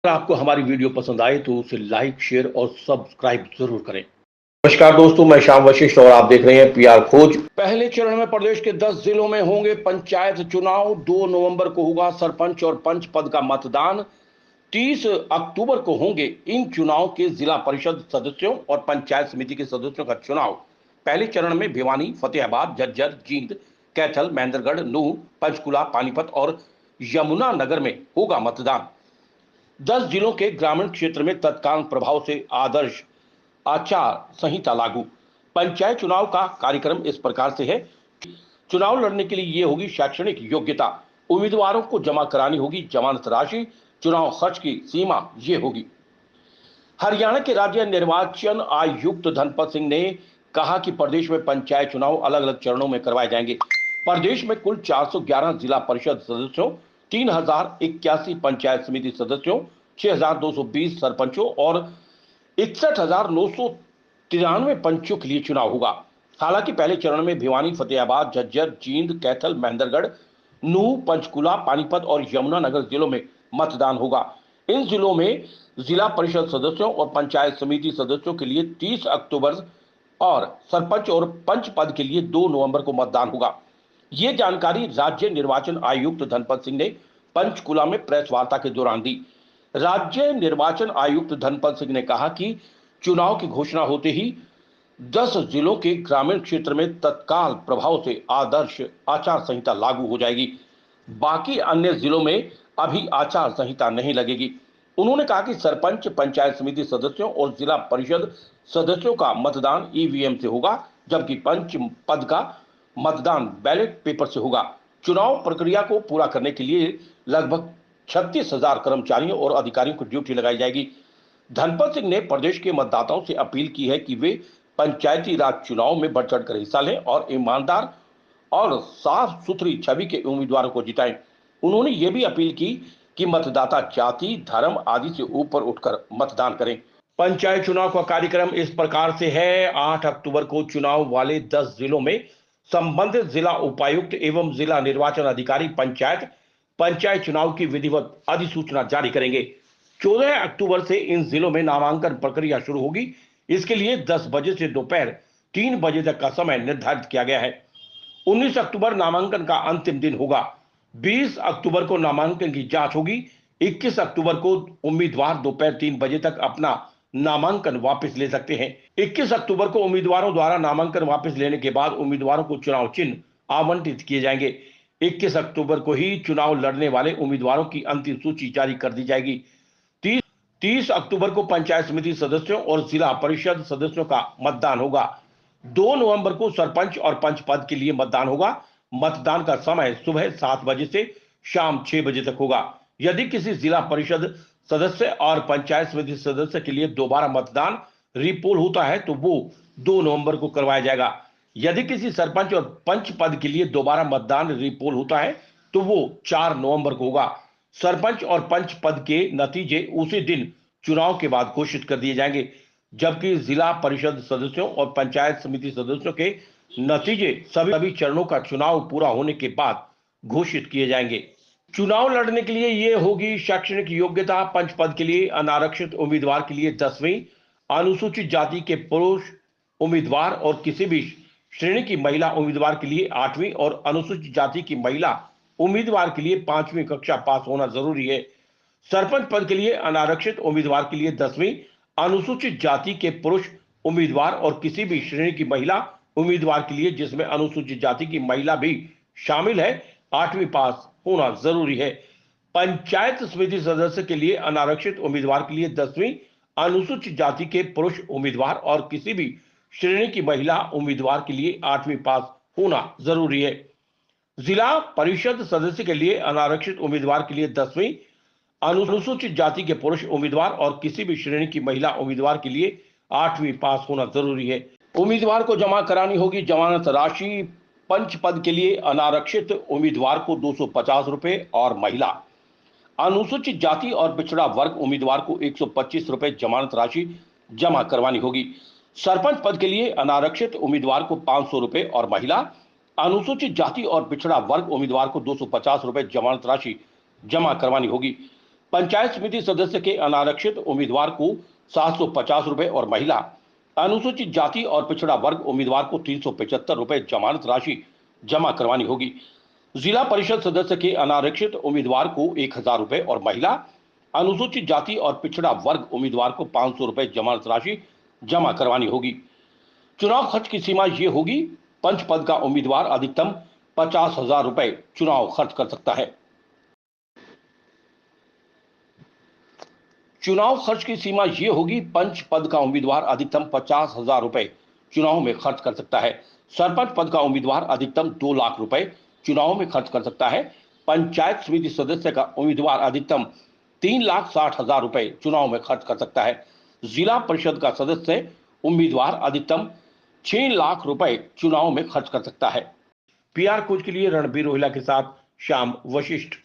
अगर आपको हमारी वीडियो पसंद आए तो उसे लाइक, शेयर और सब्सक्राइब जरूर करें। नमस्कार दोस्तों, मैं श्याम वशिष्ठ और आप देख रहे हैं पीआर खोज। पहले चरण में प्रदेश के 10 जिलों में होंगे पंचायत चुनाव। 2 नवंबर को होगा सरपंच और पंच पद का मतदान। 30 अक्टूबर को होंगे इन चुनाव के जिला परिषद सदस्यों और पंचायत समिति के सदस्यों का चुनाव। पहले चरण में भिवानी, फतेहाबाद, झज्जर, जींद, कैथल, महेंद्रगढ़, नूह, पंचकुला, पानीपत और यमुनानगर में होगा मतदान। 10 जिलों के ग्रामीण क्षेत्र में तत्काल प्रभाव से आदर्श आचार संहिता लागू। पंचायत चुनाव का कार्यक्रम इस प्रकार से है। चुनाव लड़ने के लिए ये होगी शैक्षणिक योग्यता। उम्मीदवारों को जमा करानी होगी जमानत राशि। चुनाव खर्च की सीमा ये होगी। हरियाणा के राज्य निर्वाचन आयुक्त धनपत सिंह ने कहा कि प्रदेश में पंचायत चुनाव अलग अलग चरणों में करवाए जाएंगे। प्रदेश में कुल 411 जिला परिषद सदस्यों, 3081 पंचायत समिति सदस्यों, 6220 सरपंचों और 61,993 पंचों के लिए चुनाव होगा। हालांकि पहले चरण में भिवानी, फतेहाबाद, झज्जर, जींद, कैथल, महेंद्रगढ़, नूह, पंचकुला, पानीपत और यमुनानगर जिलों में मतदान होगा। इन जिलों में जिला परिषद सदस्यों और पंचायत समिति सदस्यों के लिए 30 अक्टूबर और सरपंच और पंच पद के लिए 2 नवंबर को मतदान होगा। ये जानकारी राज्य निर्वाचन आयुक्त धनपत सिंह ने पंचकुला में प्रेस वार्ता के दौरान दी। राज्य निर्वाचन आयुक्त धनपत सिंह ने कहा कि चुनाव की घोषणा होते ही 10 जिलों के ग्रामीण क्षेत्र में तत्काल प्रभाव से आदर्श आचार संहिता लागू हो जाएगी। बाकी अन्य जिलों में अभी आचार संहिता नहीं लगेगी। उन्होंने कहा कि सरपंच, पंचायत समिति सदस्यों और जिला परिषद सदस्यों का मतदान ईवीएम से होगा, जबकि पंच पद का मतदान बैलेट पेपर से होगा। चुनाव प्रक्रिया को पूरा करने के लिए लगभग 36,000 कर्मचारियों और अधिकारियों को ड्यूटी लगाई जाएगी। धनपत सिंह ने प्रदेश के मतदाताओं से अपील की है कि वे पंचायती राज चुनाव में बढ़ चढ़कर हिस्सा लें और ईमानदार और साफ सुथरी छवि के उम्मीदवारों को जिताएं। उन्होंने ये भी अपील की कि मतदाता जाति, धर्म आदि से ऊपर उठकर मतदान करें। पंचायत चुनाव का कार्यक्रम इस प्रकार से है। 8 अक्टूबर को चुनाव वाले 10 जिलों में संबंधित जिला उपायुक्त एवं जिला निर्वाचन अधिकारी पंचायत चुनाव की विधिवत अधिसूचना जारी करेंगे। 14 अक्टूबर से इन जिलों में नामांकन प्रक्रिया शुरू होगी। इसके लिए 10 बजे से दोपहर 3 बजे तक का समय निर्धारित किया गया है। 19 अक्टूबर नामांकन का अंतिम दिन होगा। 20 अक्टूबर को नामांकन की जांच होगी। 21 अक्टूबर को उम्मीदवार दोपहर 3 बजे तक अपना नामांकन वापस ले सकते हैं। 21 अक्टूबर को उम्मीदवारों द्वारा नामांकन वापस लेने के बाद उम्मीदवारों को चुनाव चिन्ह आवंटित किए जाएंगे। 21 अक्टूबर को ही चुनाव लड़ने वाले उम्मीदवारों की अंतिम सूची जारी कर दी जाएगी। 30 अक्टूबर को पंचायत समिति सदस्यों और जिला परिषद सदस्यों का मतदान होगा। 2 नवंबर को सरपंच और पंच पद के लिए मतदान होगा। मतदान का समय सुबह 7 बजे से शाम 6 बजे तक होगा। यदि किसी जिला परिषद सदस्य और पंचायत समिति सदस्य के लिए दोबारा मतदान रीपोल होता है तो वो 2 नवंबर को करवाया जाएगा। यदि किसी सरपंच और पंच पद के लिए दोबारा मतदान रीपोल होता है तो वो 4 नवंबर को होगा। सरपंच और पंच पद के नतीजे उसी दिन चुनाव के बाद घोषित कर दिए जाएंगे, जबकि जिला परिषद सदस्यों और पंचायत समिति सदस्यों के नतीजे सभी चरणों का चुनाव पूरा होने के बाद घोषित किए जाएंगे। चुनाव लड़ने के लिए ये होगी शैक्षणिक योग्यता। पंच पद के लिए अनारक्षित उम्मीदवार के लिए 10वीं, अनुसूचित जाति के पुरुष उम्मीदवार और किसी भी श्रेणी की महिला उम्मीदवार के लिए 8वीं और अनुसूचित जाति की महिला उम्मीदवार के लिए 5वीं कक्षा पास होना जरूरी है। सरपंच पद के लिए अनारक्षित उम्मीदवार के लिए 10वीं, अनुसूचित जाति के पुरुष उम्मीदवार और किसी भी श्रेणी की महिला उम्मीदवार के लिए जिसमें अनुसूचित जाति की महिला भी शामिल है 8वीं पास होना जरूरी है। पंचायत समिति सदस्य के लिए अनारक्षित उम्मीदवार के लिए 10वीं, अनुसूचित जाति के पुरुष उम्मीदवार और किसी भी श्रेणी की महिला उम्मीदवार के लिए 8वीं पास होना जरूरी है। जिला परिषद सदस्य के लिए अनारक्षित उम्मीदवार के लिए 10वीं, अनुसूचित जाति के पुरुष उम्मीदवार और किसी भी श्रेणी की महिला उम्मीदवार के लिए 8वीं पास होना जरूरी है। उम्मीदवार को जमा करानी होगी जमानत राशि। पंच पद के लिए अनारक्षित उम्मीदवार को 250 रुपए और महिला, अनुसूचित जाति और पिछड़ा वर्ग उम्मीदवार को 125 रुपए जमानत राशि जमा करवानी होगी। सरपंच पद के लिए अनारक्षित उम्मीदवार को 500 रुपए और महिला, अनुसूचित जाति और पिछड़ा वर्ग उम्मीदवार को 250 रुपए जमानत राशि जमा करवानी होगी। पंचायत समिति सदस्य के अनारक्षित उम्मीदवार को 750 रुपए और महिला अनुसूचित जाति और पिछड़ा वर्ग उम्मीदवार को 375 रुपए जमानत राशि जमा करवानी होगी। जिला परिषद सदस्य के अनारक्षित उम्मीदवार को 1000 रुपए और महिला अनुसूचित जाति और पिछड़ा वर्ग उम्मीदवार को 500 रुपए जमानत राशि जमा करवानी होगी। चुनाव खर्च की सीमा ये होगी, पंच पद का उम्मीदवार अधिकतम 50,000 रुपए चुनाव खर्च कर सकता है। चुनाव खर्च की सीमा ये होगी, पंच पद का उम्मीदवार अधिकतम 50,000 रुपए चुनाव में खर्च कर सकता है। सरपंच पद का उम्मीदवार अधिकतम 2 लाख रुपए चुनाव में खर्च कर सकता है। पंचायत समिति सदस्य का उम्मीदवार अधिकतम 3,60,000 रुपए चुनाव में खर्च कर सकता है। जिला परिषद का सदस्य उम्मीदवार अधिकतम 6 लाख रुपए चुनाव में खर्च कर सकता है। PR खोज के लिए रणबीर रोहिला के साथ श्याम वशिष्ठ।